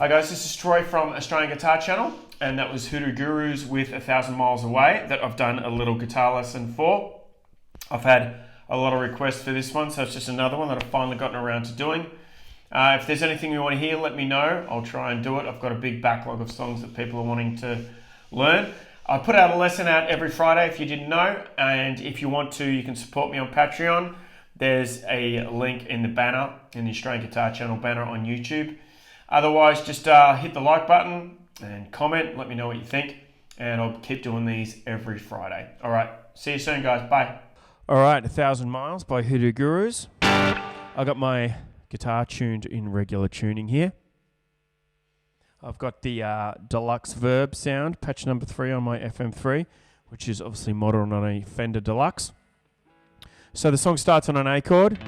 Hi guys, this is Troy from Australian Guitar Channel, and that was Hoodoo Gurus with 1,000 Miles Away that I've done a little guitar lesson for. I've had a lot of requests for this one, so it's just another one that I've finally gotten around to doing. If there's anything you want to hear, let me know. I'll try and do it. I've got a big backlog of songs that people are wanting to learn. I put out a lesson out every Friday if you didn't know, and if you want to, you can support me on Patreon. There's a link in the banner, in the Australian Guitar Channel banner on YouTube. Otherwise, just hit the like button and comment. Let me know what you think, and I'll keep doing these every Friday. All right, see you soon, guys. Bye. All right, 1,000 Miles by Hoodoo Gurus. I got my guitar tuned in regular tuning here. I've got the Deluxe Verb sound, patch number 3 on my FM3, which is obviously modeled on a Fender Deluxe. So the song starts on an A chord.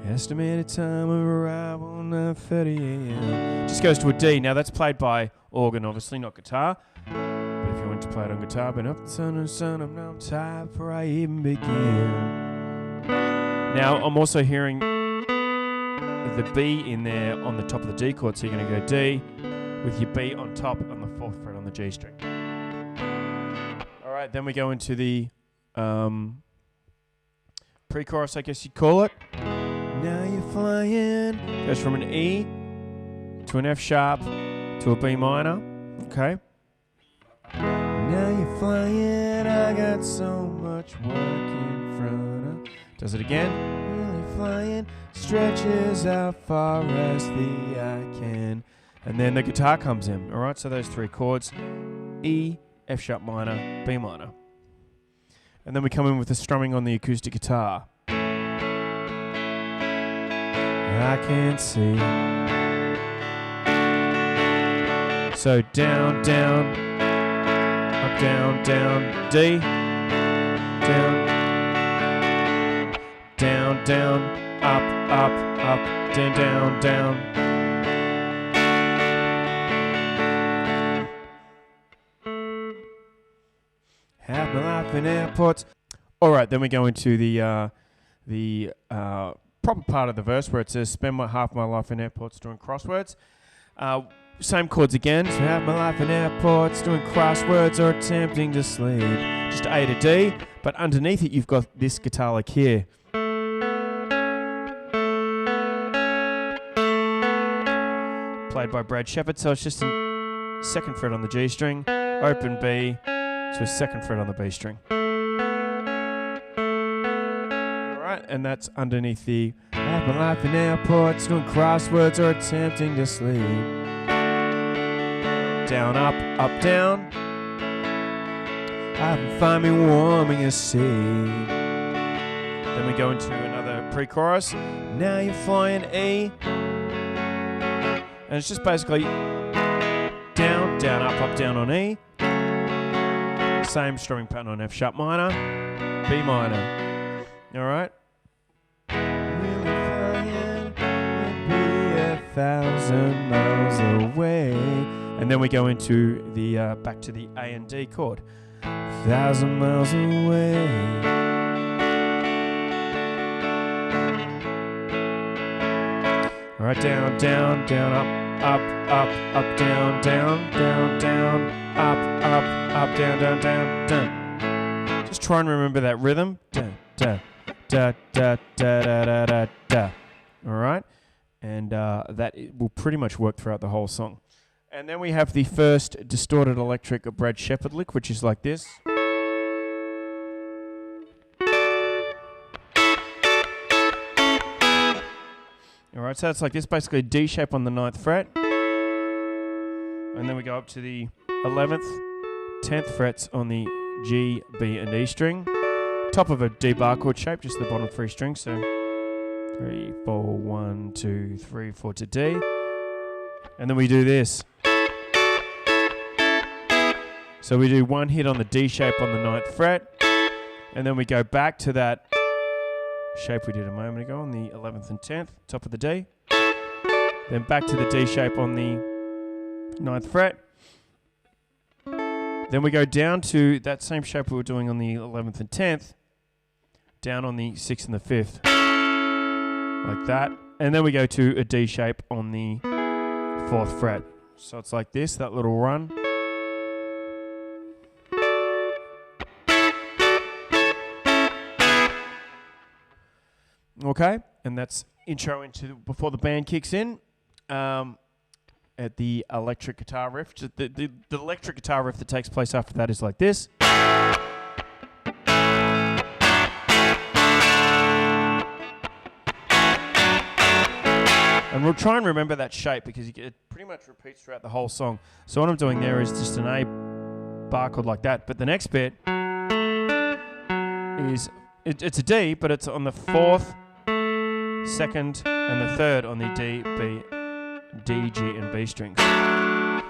Estimated time of arrival, 9:30 a.m. Just goes to a D. Now that's played by organ, obviously, not guitar. But if you want to play it on guitar, been up the sun, I'm now tired before I even begin. Now I'm also hearing the B in there on the top of the D chord, so you're going to go D with your B on top on the 4th fret on the G string. All right, then we go into the pre-chorus, I guess you'd call it. Now you're flying. Goes from an E to an F sharp to a B minor. Okay. Now you're flying. I got so much work in front of. Does it again. Really flying. Stretches out far as the eye can. And then the guitar comes in. All right. So those 3 chords: E, F sharp minor, B minor. And then we come in with the strumming on the acoustic guitar. I can't see. So down, down, up, down, down, D, down, down, down, up, down, down, down. Have my life in airports. All right, then we go into the proper part of the verse where it says, spend half my life in airports doing crosswords. Same chords again. So have my life in airports doing crosswords or attempting to sleep. Just A to D, but underneath it you've got this guitar lick here. Played by Brad Shepard, so it's just a 2nd fret on the G string, open B to a 2nd fret on the B string. And that's underneath the have my life in airports, doing crosswords or attempting to sleep. Down, up, down. I can find me warming a seat. Then we go into another pre-chorus. Now you're flying E. And it's just basically down, down, up, down on E. Same strumming pattern on F sharp minor, B minor. All right. 1,000 miles away. And then we go into the back to the A and D chord. 1,000 miles away. All right, down, down, down, up, down, down, down, down, up, down, down, down, down. Just try and remember that rhythm. Da, da, da, da, da, da, da, da, da. All right. And that will pretty much work throughout the whole song. And then we have the first distorted electric Brad Shepard lick, which is like this. Alright, so it's like this, basically a D shape on the 9th fret. And then we go up to the 11th, 10th frets on the G, B, and E string. Top of a D bar chord shape, just the bottom 3 strings, so 3, 4, 1, 2, 3, 4 to D. And then we do this. So we do 1 hit on the D shape on the 9th fret. And then we go back to that shape we did a moment ago on the 11th and 10th, top of the D. Then back to the D shape on the 9th fret. Then we go down to that same shape we were doing on the 11th and 10th, down on the 6th and the 5th. Like that. And then we go to a D shape on the 4th fret. So it's like this, that little run. Okay, and that's intro into before the band kicks in. At the electric guitar riff. The electric guitar riff that takes place after that is like this. And we'll try and remember that shape because it pretty much repeats throughout the whole song. So what I'm doing there is just an A bar chord like that. But the next bit is, it's a D, but it's on the 4th, 2nd, and the 3rd on the D, B, D, G, and B strings.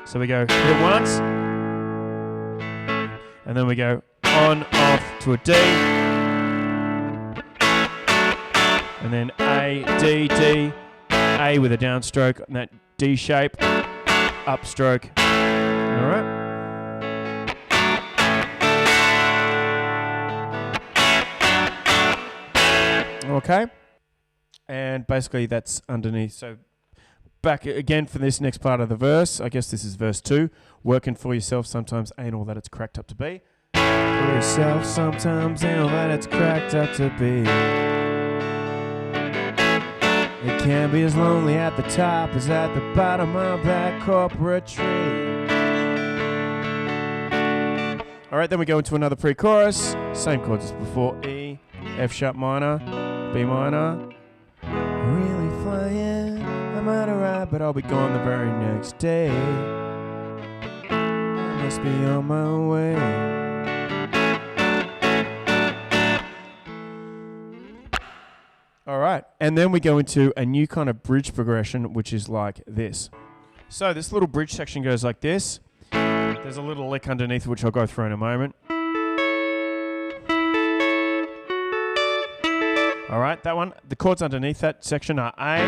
So we go hit it once, and then we go on, off to a D, and then A, D, D, A with a downstroke on that D shape, upstroke. All right. Okay. And basically that's underneath. So back again for this next part of the verse. I guess this is verse 2. Working for yourself sometimes ain't all that it's cracked up to be. For yourself sometimes ain't all that it's cracked up to be. It can be as lonely at the top as at the bottom of that corporate tree. All right, then we go into another pre-chorus. Same chords as before. E, F sharp minor, B minor. Really flying, I'm out of ride, but I'll be gone the very next day. I must be on my way. All right, and then we go into a new kind of bridge progression, which is like this. So this little bridge section goes like this. There's a little lick underneath, which I'll go through in a moment. All right, that one. The chords underneath that section are A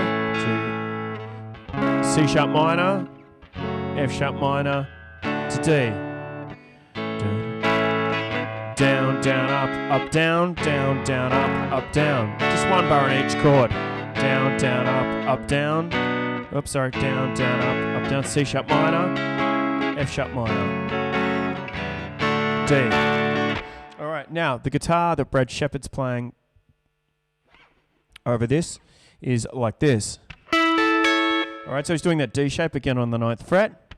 to C sharp minor, F sharp minor to D. Down, down, up, down, down, down, up, down. Just one bar on each chord. Down, down, up, down. Oops, sorry. Down, down, up, down. C sharp minor, F sharp minor, D. All right, now the guitar that Brad Shepard's playing over this is like this. All right, so he's doing that D shape again on the 9th fret.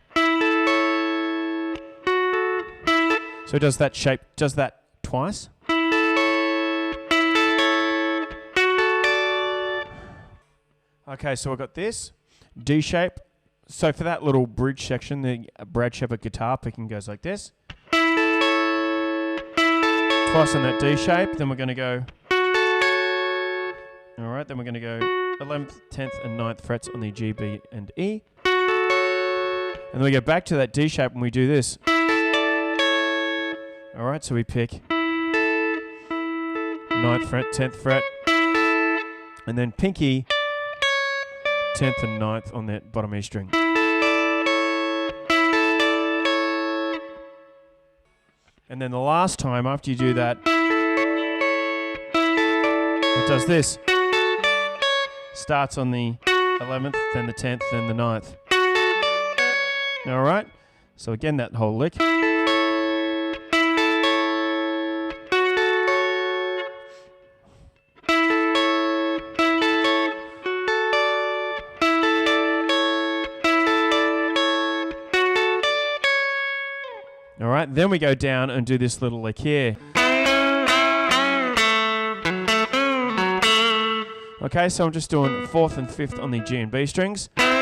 So he does that shape, does that twice. Okay, so I've got this D shape. So for that little bridge section, the Brad Shepard guitar picking goes like this. Twice on that D shape, then we're going to go. All right, then we're going to go 11th, 10th, and 9th frets on the G, B, and E. And then we go back to that D shape and we do this. All right, so we pick 9th fret, 10th fret, and then pinky, 10th and 9th on that bottom E string. And then the last time after you do that, it does this. Starts on the 11th, then the 10th, then the 9th. All right, so again that whole lick. All right, then we go down and do this little lick here. Okay, so I'm just doing 4th and 5th on the G and B strings. 1,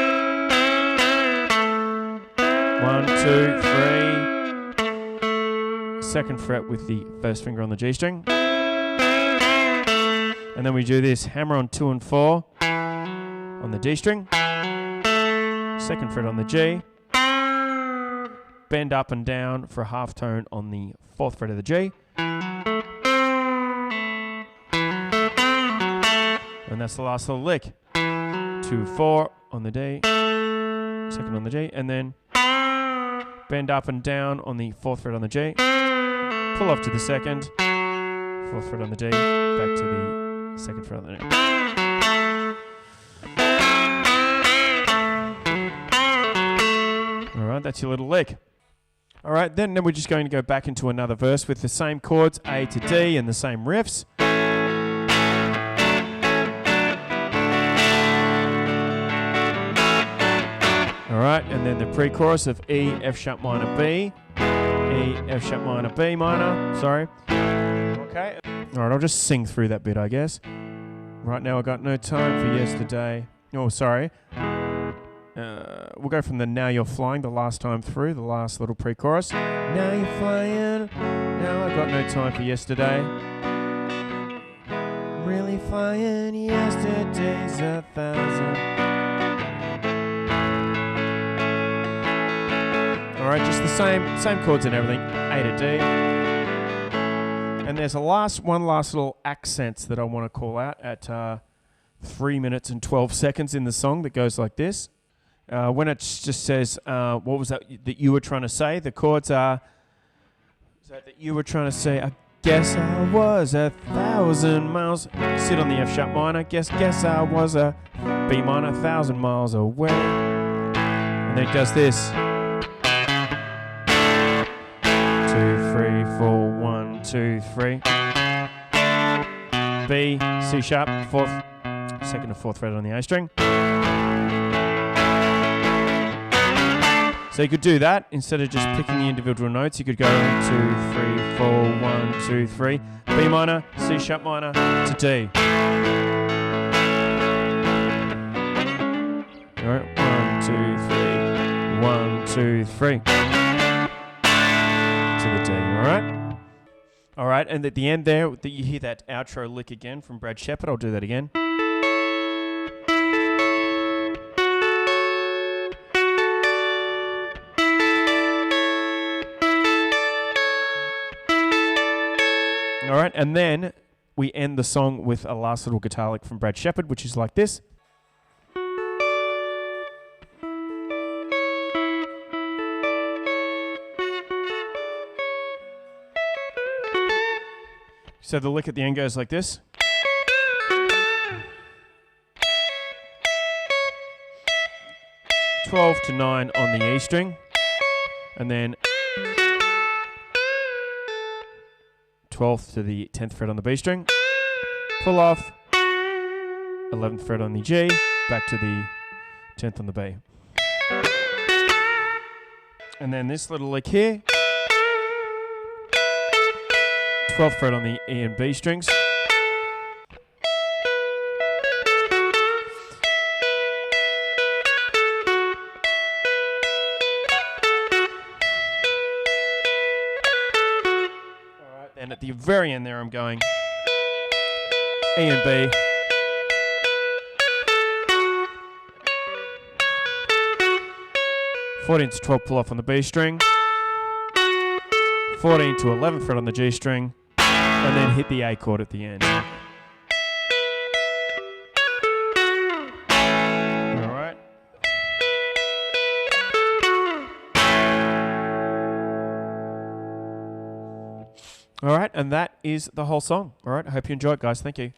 2, 3. Second fret with the first finger on the G string. And then we do this hammer on 2 and 4 on the D string. Second fret on the G. Bend up and down for a half tone on the 4th fret of the G. And that's the last little lick. 2, 4 on the D, second on the G, and then bend up and down on the 4th fret on the G. Pull off to the 2nd, 4th fret on the D, back to the 2nd fret on the D. right, that's your little lick. All right, then we're just going to go back into another verse with the same chords, A to D, and the same riffs. All right, and then the pre-chorus of E, F sharp minor, B, E, F sharp minor, B minor, sorry. Okay, all right, I'll just sing through that bit, I guess. Right now I got no time for yesterday. Oh, sorry. We'll go from the Now You're Flying, the last time through, the last little pre-chorus. Now you're flying, now I got no time for yesterday. Really flying, yesterday's 1,000. Alright, just the same chords and everything, A to D. And there's one last little accents that I want to call out at 3 minutes and 12 seconds in the song that goes like this. When it just says, what was that you were trying to say? The chords are, that you were trying to say, I guess I was 1,000 miles, sit on the F sharp minor, guess I was a B minor, 1,000 miles away. And then it does this. 2, 3, 4, 1, 2, 3. B, C sharp, second and fourth fret on the A string. So you could do that instead of just picking the individual notes. You could go 2, 3, 4, 1, 2, 3, B minor, C sharp minor to D. All right, 1, 2, 3, 1, 2, 3 to the D. All right, and at the end there, you hear that outro lick again from Brad Shepard. I'll do that again. All right, and then we end the song with a last little guitar lick from Brad Shepard, which is like this. So the lick at the end goes like this. Twelve to 9 on the E string, and then 12th to the 10th fret on the B string, pull off, 11th fret on the G, back to the 10th on the B. And then this little lick here, 12th fret on the E and B strings, and at the very end there I'm going E and B, (14 to 12) pull off on the B string, 14 to 11th fret on the G string, and then hit the A chord at the end. Alright. Alright, and that is the whole song. Alright, I hope you enjoyed, guys. Thank you.